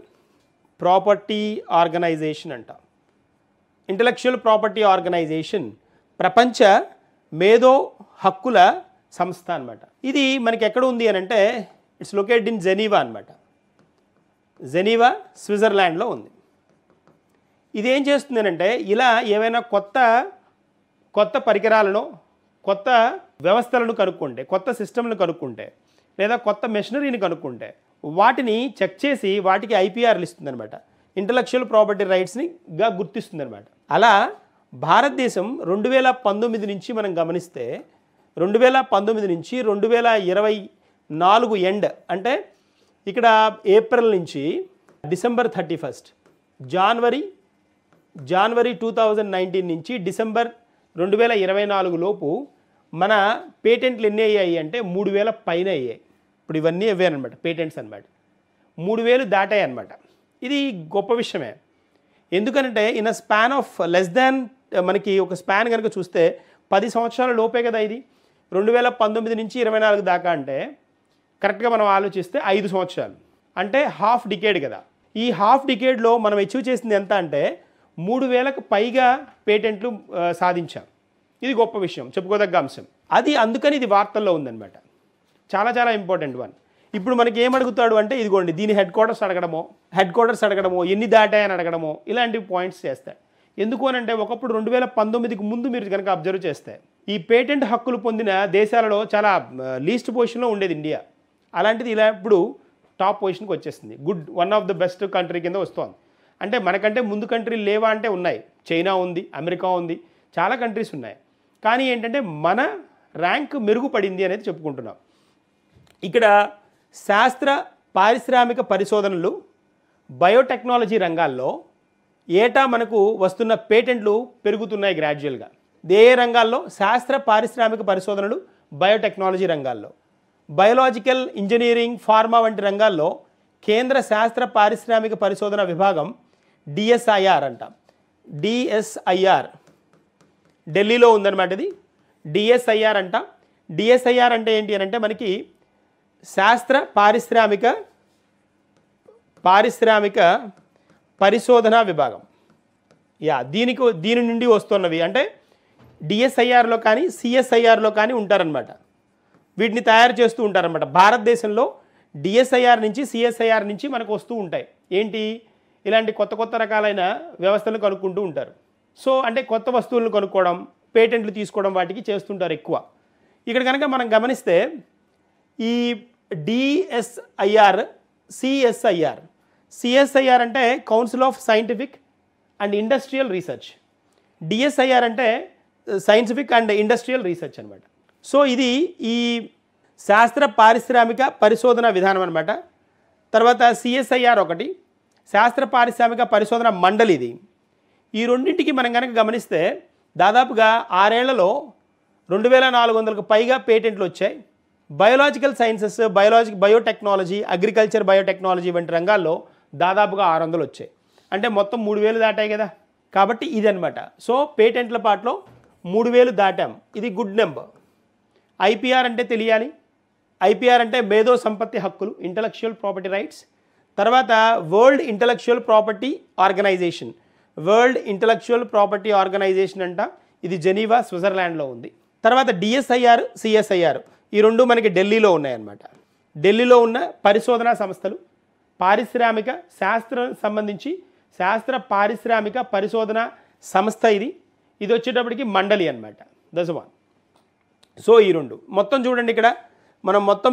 ప్రాపర్టీ ఆర్గనైజేషన్ ప్రపంచ మేధో హక్కుల సంస్థ అనమాట. ఇది మనకి ఎక్కడ ఉంది అని అంటే ఇట్స్ లొకేటెడ్ ఇన్ జెనీవా అనమాట. జెనీవా స్విట్జర్లాండ్లో ఉంది. ఇది ఏం చేస్తుంది అంటే ఇలా ఏమైనా కొత్త పరికరాలను, కొత్త వ్యవస్థలను కనుక్కుంటే, కొత్త సిస్టమ్లను కనుక్కుంటే, లేదా కొత్త మెషినరీని కనుక్కుంటే వాటిని చెక్ చేసి వాటికి ఐపీఆర్లు ఇస్తుంది అనమాట. ఇంటలెక్చువల్ ప్రాపర్టీ రైట్స్ని గుర్తిస్తుంది అనమాట. అలా భారతదేశం 2019 నుంచి మనం గమనిస్తే 2019 నుంచి 2024 ఎండ్ అంటే ఇక్కడ ఏప్రిల్ నుంచి డిసెంబర్ 31 జనవరి 2019 నుంచి డిసెంబర్ 2024 లోపు మన పేటెంట్లు ఎన్ని అయ్యాయి అంటే 3000 పైన అయ్యాయి. ఇప్పుడు ఇవన్నీ అవే అనమాట పేటెంట్స్ అనమాట. 3000 దాటాయి అనమాట. ఇది గొప్ప విషయమే. ఎందుకంటే in a span of less than మనకి ఒక స్పాన్ కనుక చూస్తే 10 సంవత్సరాల లోపే కదా ఇది. 2019 నుంచి 24 దాకా అంటే కరెక్ట్గా మనం ఆలోచిస్తే 5 సంవత్సరాలు అంటే హాఫ్ డికేడ్ కదా. ఈ హాఫ్ డికేడ్లో మనం అచీవ్ చేసింది ఎంత అంటే 3000కు పైగా పేటెంట్లు సాధించాం. ఇది గొప్ప విషయం, చెప్పుకోదగ్గ అంశం. అది అందుకని ఇది వార్తల్లో ఉందన్నమాట. చాలా చాలా ఇంపార్టెంట్ వన్. ఇప్పుడు మనకి ఏమడుగుతాడు అంటే ఇదిగోండి దీని హెడ్ క్వార్టర్స్ అడగడమో ఎన్ని దాటాయని అడగడమో ఇలాంటి పాయింట్స్ చేస్తాయి. ఎందుకు అని అంటే ఒకప్పుడు 2019కి ముందు మీరు కనుక అబ్జర్వ్ చేస్తే ఈ పేటెంట్ హక్కులు పొందిన దేశాలలో చాలా లీస్ట్ పొజిషన్లో ఉండేది ఇండియా. అలాంటిది ఇలా ఇప్పుడు టాప్ పొజిషన్కి వచ్చేసింది. Good, one of the best country కింద వస్తుంది. అంటే మనకంటే ముందు కంట్రీలు లేవా అంటే ఉన్నాయి. చైనా ఉంది, అమెరికా ఉంది, చాలా కంట్రీస్ ఉన్నాయి. కానీ ఏంటంటే మన ర్యాంక్ మెరుగుపడింది అనేది చెప్పుకుంటున్నాం. ఇక్కడ శాస్త్ర పారిశ్రామిక పరిశోధనలు బయోటెక్నాలజీ రంగాల్లో ఏటా మనకు వస్తున్న పేటెంట్లు పెరుగుతున్నాయి గ్రాడ్యువల్గా. ఏ రంగాల్లో? శాస్త్ర పారిశ్రామిక పరిశోధనలు బయోటెక్నాలజీ రంగాల్లో. బయోలాజికల్ ఇంజనీరింగ్, ఫార్మా వంటి రంగాల్లో కేంద్ర శాస్త్ర పారిశ్రామిక పరిశోధన విభాగం డిఎస్ఐఆర్ అంట. డిఎస్ఐఆర్ ఢిల్లీలో ఉందన్నమాట. ఇది డిఎస్ఐఆర్ అంట. డిఎస్ఐఆర్ అంటే ఏంటి అని అంటే మనకి శాస్త్ర పారిశ్రామిక పరిశోధన విభాగం. దీని నుండి వస్తున్నవి అంటే డిఎస్ఐఆర్లో కానీ సిఎస్ఐఆర్లో కానీ ఉంటారనమాట. వీటిని తయారు చేస్తూ ఉంటారనమాట. భారతదేశంలో డిఎస్ఐఆర్ నుంచి సిఎస్ఐఆర్ నుంచి మనకు వస్తూ ఉంటాయి. ఏంటి? ఇలాంటి కొత్త రకాలైన వ్యవస్థలను కనుక్కుంటూ ఉంటారు. సో అంటే కొత్త వస్తువులను కొనుక్కోవడం, పేటెంట్లు తీసుకోవడం వాటికి చేస్తుంటారు ఎక్కువ. ఇక్కడ కనుక మనం గమనిస్తే ఈ డిఎస్ఐఆర్, సిఎస్ఐఆర్ అంటే council of scientific and industrial research. DSIR అంటే సైంటిఫిక్ అండ్ ఇండస్ట్రియల్ రీసెర్చ్ అనమాట. సో ఇది ఈ శాస్త్ర పారిశ్రామిక పరిశోధన విధానం అనమాట. తర్వాత సిఎస్ఐఆర్ ఒకటి, శాస్త్ర పారిశ్రామిక పరిశోధన మండలి. ఇది ఈ రెండింటికి మనం కనుక గమనిస్తే దాదాపుగా 6 ఏళ్లలో 2400కు పైగా పేటెంట్లు వచ్చాయి. Biological sciences, biotechnology, agriculture biotechnology వంటి రంగాల్లో దాదాపుగా 600 వచ్చాయి. అంటే మొత్తం 3000 దాటాయి కదా. కాబట్టి ఇది అనమాట. సో పేటెంట్ల పాటలో 3000 దాటాం. ఇది గుడ్ నెంబర్. ఐపీఆర్ అంటే తెలియాలి. ఐపీఆర్ అంటే మేధో సంపత్తి హక్కులు, ఇంటలెక్చువల్ ప్రాపర్టీ రైట్స్. తర్వాత వరల్డ్ ఇంటలెక్చువల్ ప్రాపర్టీ ఆర్గనైజేషన్ అంట. ఇది జెనీవా, స్విట్జర్లాండ్లో ఉంది. తర్వాత డిఎస్ఐఆర్, సిఎస్ఐఆర్ ఈ రెండు మనకి ఢిల్లీలో ఉన్నాయన్నమాట. ఢిల్లీలో ఉన్న పరిశోధనా సంస్థలు పారిశ్రామిక శాస్త్రం సంబంధించి శాస్త్ర పారిశ్రామిక పరిశోధన సంస్థ ఇది వచ్చేటప్పటికి మండలి అనమాట. That's one. సో ఈ రెండు మొత్తం చూడండి. ఇక్కడ మనం మొత్తం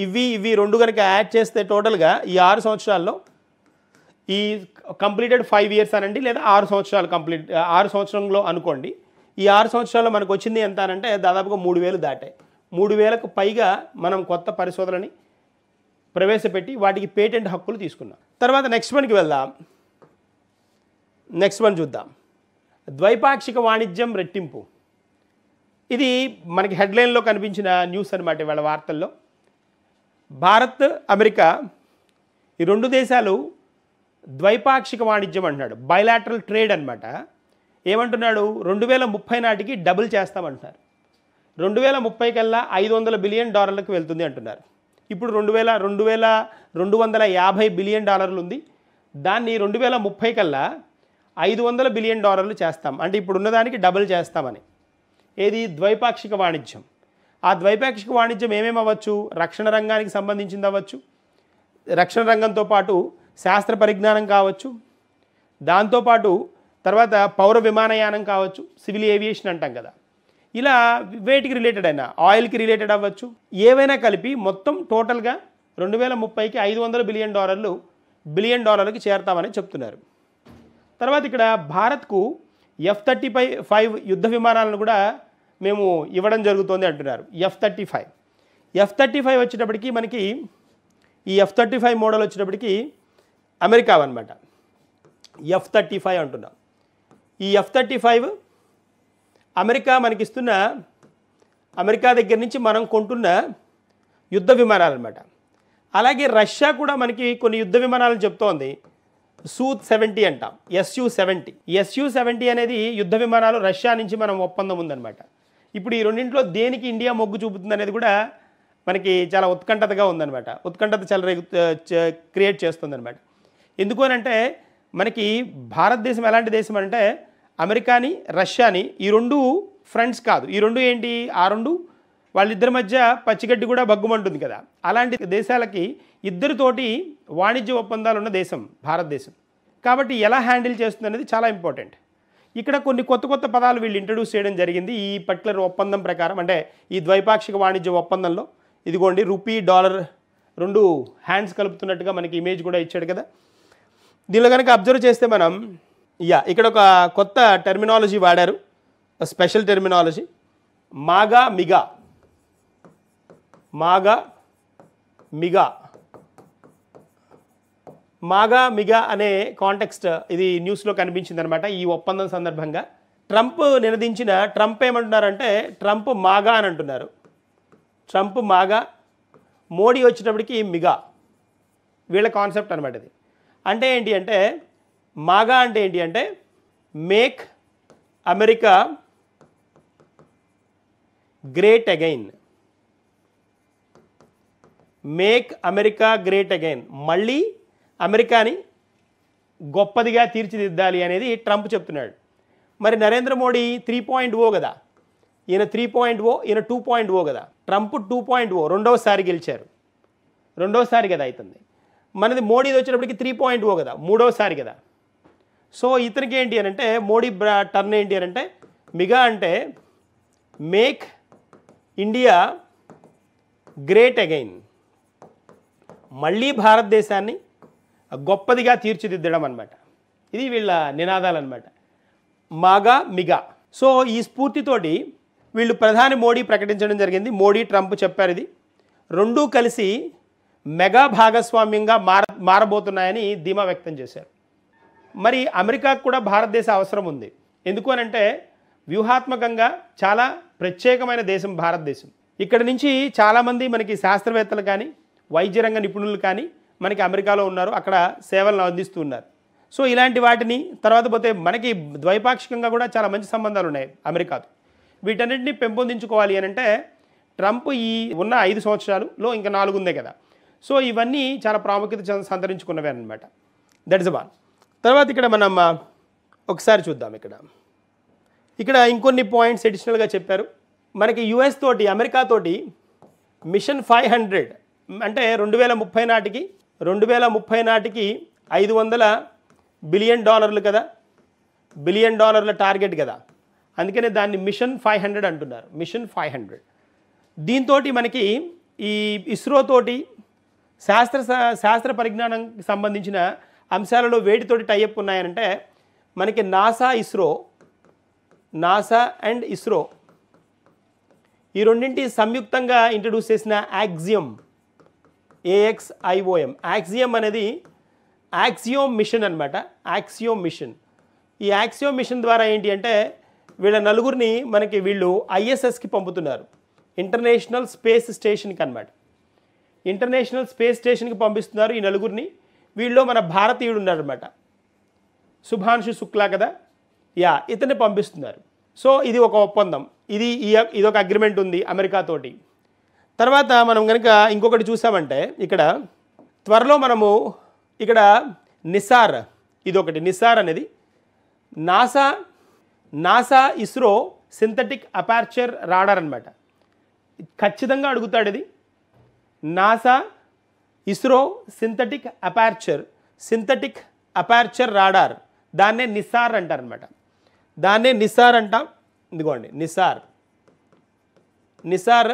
ఇవి రెండు కనుక యాడ్ చేస్తే టోటల్గా ఈ 6 సంవత్సరాల్లో ఈ కంప్లీటెడ్ 5 ఇయర్స్ అనండి, లేదా 6 సంవత్సరాలు 6 సంవత్సరంలో అనుకోండి. ఈ 6 సంవత్సరాల్లో మనకు వచ్చింది ఎంత అనంటే దాదాపుగా 3000 దాటాయి. 3000కు పైగా మనం కొత్త పరిశోధనని ప్రవేశపెట్టి వాటికి పేటెంట్ హక్కులు తీసుకున్నాం. తర్వాత నెక్స్ట్ వన్కి వెళ్దాం. నెక్స్ట్ వన్ చూద్దాం. ద్వైపాక్షిక వాణిజ్యం రెట్టింపు. ఇది మనకి హెడ్లైన్లో కనిపించిన న్యూస్ అనమాట ఇవాళ వార్తల్లో. భారత్, అమెరికా ఈ రెండు దేశాలు ద్వైపాక్షిక వాణిజ్యం అంటున్నాడు, బైలాటరల్ ట్రేడ్ అనమాట. ఏమంటున్నాడు? 2030 నాటికి డబుల్ చేస్తామంటున్నారు. 2030 కల్లా $500 బిలియన్ వెళ్తుంది అంటున్నారు. ఇప్పుడు 2250 బిలియన్ డాలర్లు ఉంది. దాన్ని 2030 కల్లా $500 బిలియన్ చేస్తాం. అంటే ఇప్పుడు ఉన్నదానికి డబుల్ చేస్తామని. ఏది? ద్వైపాక్షిక వాణిజ్యం. ఆ ద్వైపాక్షిక వాణిజ్యం ఏమేమి అవ్వచ్చు? రక్షణ రంగానికి సంబంధించింది అవ్వచ్చు, రక్షణ రంగంతో పాటు శాస్త్ర పరిజ్ఞానం కావచ్చు, దాంతోపాటు తర్వాత పౌర విమానయానం కావచ్చు, సివిల్ ఏవియేషన్ అంటాం కదా, ఇలా వేటికి రిలేటెడ్ అయినా, ఆయిల్కి రిలేటెడ్ అవ్వచ్చు, ఏవైనా కలిపి మొత్తం టోటల్గా 2030కి $500 బిలియన్ చేరతామని చెప్తున్నారు. తర్వాత ఇక్కడ భారత్కు F-35 యుద్ధ విమానాలను కూడా మేము ఇవ్వడం జరుగుతోంది అంటున్నారు. F-35 వచ్చేటప్పటికి మనకి ఈ F-35 మోడల్ వచ్చేటప్పటికి అమెరికా అన్నమాట. F-35 అంటున్నాం. ఈ F-35 అమెరికా మనకిస్తున్న, అమెరికా దగ్గర నుంచి మనం కొంటున్న యుద్ధ విమానాలు అన్నమాట. అలాగే రష్యా కూడా మనకి కొన్ని యుద్ధ విమానాలను చెప్తోంది. Su-70 అంటాం, Su-70 అనేది యుద్ధ విమానాలు రష్యా నుంచి మనం ఒప్పందం ఉందన్నమాట. ఇప్పుడు ఈ రెండింటిలో దేనికి ఇండియా మొగ్గు చూపుతుంది అనేది కూడా మనకి చాలా ఉత్కంఠతగా ఉందన్నమాట. ఉత్కంఠత చాలా క్రియేట్ చేస్తుందన్నమాట. ఎందుకు అనంటే మనకి భారతదేశం ఎలాంటి దేశం అంటే అమెరికాని రష్యాని ఈ రెండు ఫ్రెండ్స్ కాదు. ఈ రెండు ఏంటి, ఆ రెండు వాళ్ళిద్దరి మధ్య పచ్చిగడ్డి కూడా బగ్గుమంటుంది కదా. అలాంటి దేశాలకి ఇద్దరితోటి వాణిజ్య ఒప్పందాలు ఉన్న దేశం భారతదేశం. కాబట్టి ఎలా హ్యాండిల్ చేస్తుంది అనేది చాలా ఇంపార్టెంట్. ఇక్కడ కొన్ని కొత్త పదాలు వీళ్ళు ఇంట్రడ్యూస్ చేయడం జరిగింది ఈ పర్టికులర్ ఒప్పందం ప్రకారం. అంటే ఈ ద్వైపాక్షిక వాణిజ్య ఒప్పందంలో ఇదిగోండి రూపీ డాలర్ రెండు హ్యాండ్స్ కలుపుతున్నట్టుగా మనకి ఇమేజ్ కూడా ఇచ్చాడు కదా. దీనిలో కనుక అబ్జర్వ్ చేస్తే మనం ఇక్కడ ఒక కొత్త టెర్మినాలజీ వాడారు, స్పెషల్ టెర్మినాలజీ, మాగా మిగా అనే కాంటెక్స్ట్ ఇది న్యూస్లో కనిపించింది అనమాట. ఈ ఒప్పందం సందర్భంగా ట్రంప్ నినదించిన, ట్రంప్ ఏమంటున్నారంటే ట్రంప్ మాగా అని అంటున్నారు. ట్రంప్ మాగా, మోడీ వచ్చేటప్పటికి మిగా, వీళ్ళ కాన్సెప్ట్ అనమాట ఇది. అంటే ఏంటి అంటే మాగా అంటే ఏంటి అంటే make America great again, make America great again, మళ్ళీ అమెరికాని గొప్పదిగా తీర్చిదిద్దాలి అనేది ట్రంప్ చెప్తున్నాడు. మరి నరేంద్ర మోడీ 3.0 కదా, ఈయన 3.0, ఈయన 2.0 కదా. ట్రంప్ 2.0 రెండవసారి గెలిచారు, రెండవసారి కదా అవుతుంది. మనది మోడీది వచ్చేటప్పటికి 3.0 కదా, మూడవసారి కదా. సో ఇతనికి ఏంటి అని అంటే మోడీ టర్న్ ఏంటి అని అంటే మిగా అంటే మేక్ ఇండియా గ్రేట్ అగైన్, మళ్ళీ భారతదేశాన్ని గొప్పదిగా తీర్చిదిద్దడం అనమాట. ఇది వీళ్ళ నినాదాలు అనమాట, మాగా మిగా. సో ఈ స్ఫూర్తితోటి వీళ్ళు ప్రధాని మోడీ ప్రకటించడం జరిగింది. మోడీ ట్రంప్ చెప్పారు ఇది రెండూ కలిసి మెగా భాగస్వామ్యంగా మారబోతున్నాయని ధీమా వ్యక్తం చేశారు. మరి అమెరికాకు కూడా భారతదేశ అవసరం ఉంది. ఎందుకు అనంటే వ్యూహాత్మకంగా చాలా ప్రత్యేకమైన దేశం భారతదేశం. ఇక్కడ నుంచి చాలామంది మనకి శాస్త్రవేత్తలు కానీ వైద్య రంగ నిపుణులు కానీ మనకి అమెరికాలో ఉన్నారు, అక్కడ సేవలను అందిస్తూ ఉన్నారు. సో ఇలాంటి వాటిని తర్వాత పోతే మనకి ద్వైపాక్షికంగా కూడా చాలా మంచి సంబంధాలు ఉన్నాయి అమెరికాతో. వీటన్నిటిని పెంపొందించుకోవాలి అని అంటే ట్రంప్ ఈ ఉన్న 5 సంవత్సరాలలో ఇంకా 4 ఉందే కదా. సో ఇవన్నీ చాలా ప్రాముఖ్యత సంతరించుకున్నవే అన్నమాట. That is one. తర్వాత ఇక్కడ మనం ఒకసారి చూద్దాం. ఇక్కడ ఇంకొన్ని పాయింట్స్ అడిషనల్గా చెప్పారు. మనకి యుఎస్ తోటి, అమెరికా తోటి మిషన్ 500 అంటే 2030 నాటికి $500 బిలియన్ కదా, $1 బిలియన్ టార్గెట్ కదా. అందుకనే దాన్ని మిషన్ 500 అంటున్నారు, మిషన్ 500. దీంతో మనకి ఈ ఇస్రో తోటి శాస్త్ర పరిజ్ఞానానికి సంబంధించిన అంశాలలో వేటితోటి టైఅప్ ఉన్నాయనంటే మనకి నాసా అండ్ ఇస్రో ఈ రెండింటి సంయుక్తంగా ఇంట్రడ్యూస్ చేసిన యాక్సియం, AXIOM, యాక్సియం అనేది యాక్సియోమ్ మిషన్ అనమాట. యాక్సియోమ్ మిషన్, ఈ యాక్సియోమ్ మిషన్ ద్వారా ఏంటి అంటే వీళ్ళ నలుగురిని వీళ్ళు ISSకి పంపుతున్నారు, ఇంటర్నేషనల్ స్పేస్ స్టేషన్కి అనమాట. ఇంటర్నేషనల్ స్పేస్ స్టేషన్కి పంపిస్తున్నారు ఈ నలుగురిని. వీళ్ళలో మన భారతీయుడు ఉన్నారనమాట, శుభాంశు శుక్లా కదా, ఇతన్ని పంపిస్తున్నారు. సో ఇది ఒక ఒప్పందం, ఇదొక అగ్రిమెంట్ ఉంది అమెరికాతోటి. తర్వాత మనం కనుక ఇంకొకటి చూసామంటే ఇక్కడ త్వరలో మనము ఇక్కడ నిసార్, ఇదొకటి నిసార్ అనేది NASA ISRO synthetic aperture radar అనమాట. ఖచ్చితంగా అడుగుతాడు ఇది. NASA ISRO synthetic aperture radar, దాన్నే నిసార్ అంటారనమాట. దాన్నే నిసార్ అంటాం. ఇదిగోండి నిసార్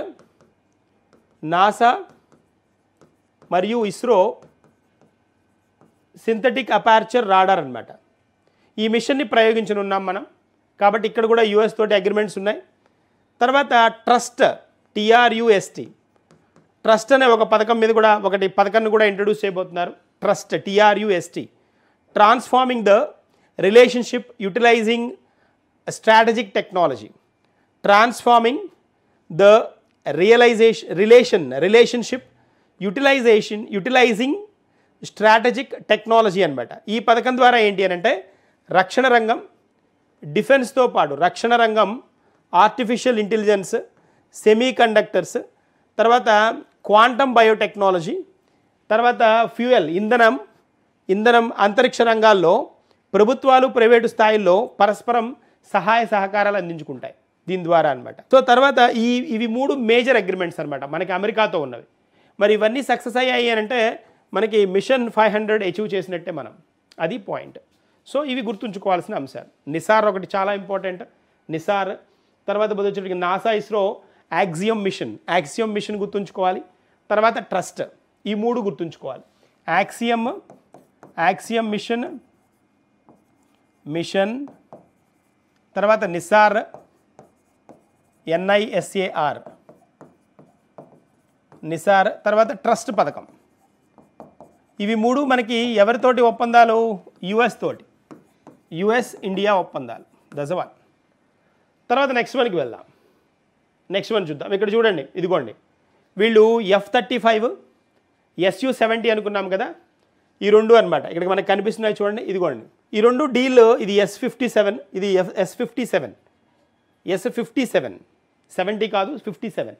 నాసా మరియు ఇస్రో సింథటిక్ అపార్చర్ రాడార్ అనమాట. ఈ మిషన్ని ప్రయోగించనున్నాం మనం. కాబట్టి ఇక్కడ కూడా యుఎస్ తోటి అగ్రిమెంట్స్ ఉన్నాయి. తర్వాత ట్రస్ట్, TRUST, ట్రస్ట్ అనే ఒక పథకం మీద కూడా ఒకటి పథకాన్ని కూడా ఇంట్రడ్యూస్ చేయబోతున్నారు. Trust, TRUST, transforming the relationship utilizing strategic technology, transforming the relationship utilizing strategic technology అనమాట. ఈ పథకం ద్వారా ఏంటి అని అంటే రక్షణ రంగం, డిఫెన్స్తో పాటు రక్షణ రంగం, ఆర్టిఫిషియల్ ఇంటెలిజెన్స్, సెమీ కండక్టర్స్, తర్వాత క్వాంటమ్ బయోటెక్నాలజీ, తర్వాత ఫ్యూయల్, ఇంధనం, అంతరిక్ష రంగాల్లో ప్రభుత్వాలు ప్రైవేటు స్థాయిల్లో పరస్పరం సహాయ సహకారాలు అందించుకుంటాయి దీని ద్వారా అనమాట. సో తర్వాత ఇవి 3 మేజర్ అగ్రిమెంట్స్ అనమాట మనకి అమెరికాతో ఉన్నవి. మరి ఇవన్నీ సక్సెస్ అయ్యాయి అని అంటే మనకి మిషన్ 500 అచీవ్ చేసినట్టే మనం, అది పాయింట్. సో ఇవి గుర్తుంచుకోవాల్సిన అంశాలు. నిసార్ ఒకటి చాలా ఇంపార్టెంట్, నిసార్. తర్వాత వచ్చేటికి నాసా, ఇస్రో, యాక్సియం మిషన్ గుర్తుంచుకోవాలి. తర్వాత ట్రస్ట్, ఈ 3 గుర్తుంచుకోవాలి. యాక్సియం మిషన్, తర్వాత నిసార్, NISAR, నిసార్, తర్వాత ట్రస్ట్ పథకం. ఇవి 3 మనకి ఎవరితోటి ఒప్పందాలు? యుఎస్ ఇండియా ఒప్పందాలు. That's one. తర్వాత నెక్స్ట్ వన్కి వెళ్దాం. నెక్స్ట్ వన్ చూద్దాం. ఇక్కడ చూడండి, ఇదిగోండి, వీళ్ళు F-35, SU-70 అనుకున్నాం కదా, ఈ 2 అనమాట ఇక్కడికి మనకు కనిపిస్తున్నాయి చూడండి. ఇదిగోండి ఈ 2 డీల్, ఇది S-57, ఇది S-57, 70 కాదు 57,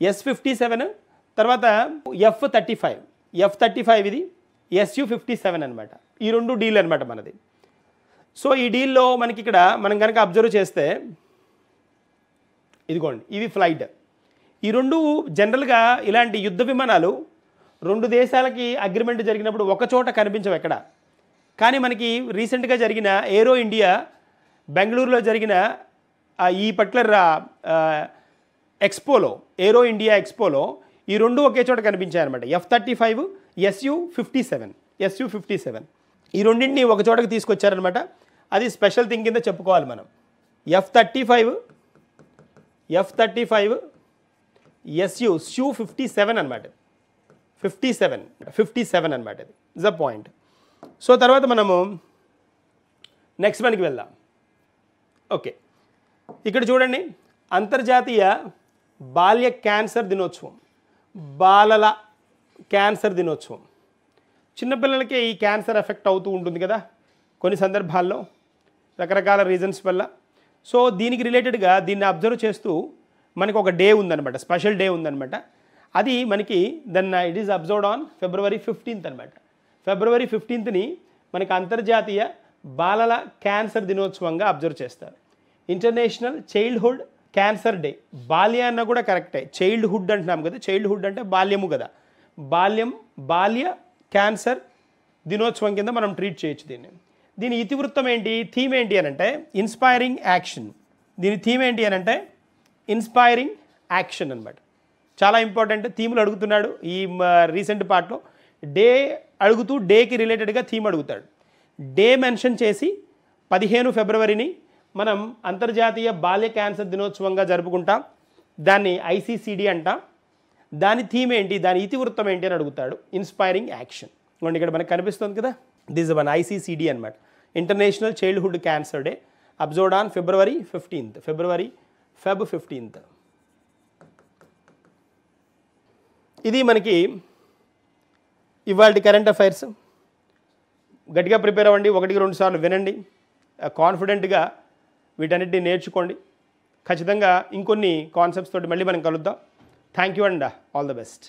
S-57. తర్వాత F-35 ఇది SU-57 అనమాట. ఈ 2 డీల్ అనమాట మనది. సో ఈ డీల్లో మనకి ఇక్కడ మనం కనుక అబ్జర్వ్ చేస్తే ఇదిగోండి, ఇవి ఫ్లైట్. ఈ 2 జనరల్గా ఇలాంటి యుద్ధ విమానాలు 2 దేశాలకి అగ్రిమెంట్ జరిగినప్పుడు ఒక చోట కనిపించవు ఎక్కడ. కానీ మనకి రీసెంట్గా జరిగిన ఏరో ఇండియా బెంగళూరులో జరిగిన ఈ పర్టికులర్ ఎక్స్పోలో, ఏరో ఇండియా ఎక్స్పోలో ఈ 2 ఒకే చోట కనిపించాయి అనమాట. F-35, SU-57 ఈ రెండింటిని ఒక చోటకి తీసుకొచ్చారనమాట. అది స్పెషల్ థింగ్ కింద చెప్పుకోవాలి మనం. F-35 SU-57 అనమాట. 57 అనమాట. ఇది ఇస్ ద పాయింట్. సో తర్వాత మనము నెక్స్ట్ వన్కి వెళ్దాం. ఓకే, ఇక్కడ చూడండి, అంతర్జాతీయ బాల్య క్యాన్సర్ దినోత్సవం, బాలల క్యాన్సర్ దినోత్సవం. చిన్నపిల్లలకే ఈ క్యాన్సర్ ఎఫెక్ట్ అవుతూ ఉంటుంది కదా కొన్ని సందర్భాల్లో రకరకాల రీజన్స్ వల్ల. సో దీనికి రిలేటెడ్గా దీన్ని అబ్జర్వ్ చేస్తూ మనకు ఒక డే ఉందన్నమాట, స్పెషల్ డే ఉందన్నమాట. అది మనకి it is observed on February 15th అనమాట. February 15th మనకి అంతర్జాతీయ బాలల క్యాన్సర్ దినోత్సవంగా అబ్జర్వ్ చేస్తారు. International childhood cancer day. బాల్య అన్న కూడా కరెక్టే, చైల్డ్హుడ్ అంటున్నాం కదా, చైల్డ్హుడ్ అంటే బాల్యము కదా, బాల్య క్యాన్సర్ దినోత్సవం కింద మనం ట్రీట్ చేయొచ్చు దీన్ని. దీని ఇతివృత్తం ఏంటి, థీమ్ ఏంటి అని అంటే ఇన్స్పైరింగ్ యాక్షన్. దీని థీమ్ ఏంటి అని అంటే ఇన్స్పైరింగ్ యాక్షన్ అనమాట. చాలా ఇంపార్టెంట్. థీమ్లు అడుగుతున్నాడు ఈ రీసెంట్ పార్ట్లో. డే అడుగుతూ డేకి రిలేటెడ్గా థీమ్ అడుగుతాడు. డే మెన్షన్ చేసి 15 ఫిబ్రవరిని మనం అంతర్జాతీయ బాల్య క్యాన్సర్ దినోత్సవంగా జరుపుకుంటాం. దాన్ని ICCD అంటాం. దాని థీమ్ ఏంటి, దాని ఇతివృత్తం ఏంటి అని అడుగుతాడు. Inspiring action. ఇవ్వండి ఇక్కడ మనకు కనిపిస్తుంది కదా, దిస్ వన్ ICCD అనమాట. International childhood cancer day observed on February 15th. Feb 15th. ఇది మనకి ఇవాళ కరెంట్ అఫైర్స్. గట్టిగా ప్రిపేర్ అవ్వండి, 1-2 సార్లు వినండి, కాన్ఫిడెంట్గా వీటన్నిటిని నేర్చుకోండి. ఖచ్చితంగా ఇంకొన్ని కాన్సెప్ట్స్ తోటి మళ్ళీ మనం కలుద్దాం. Thank you and all the best.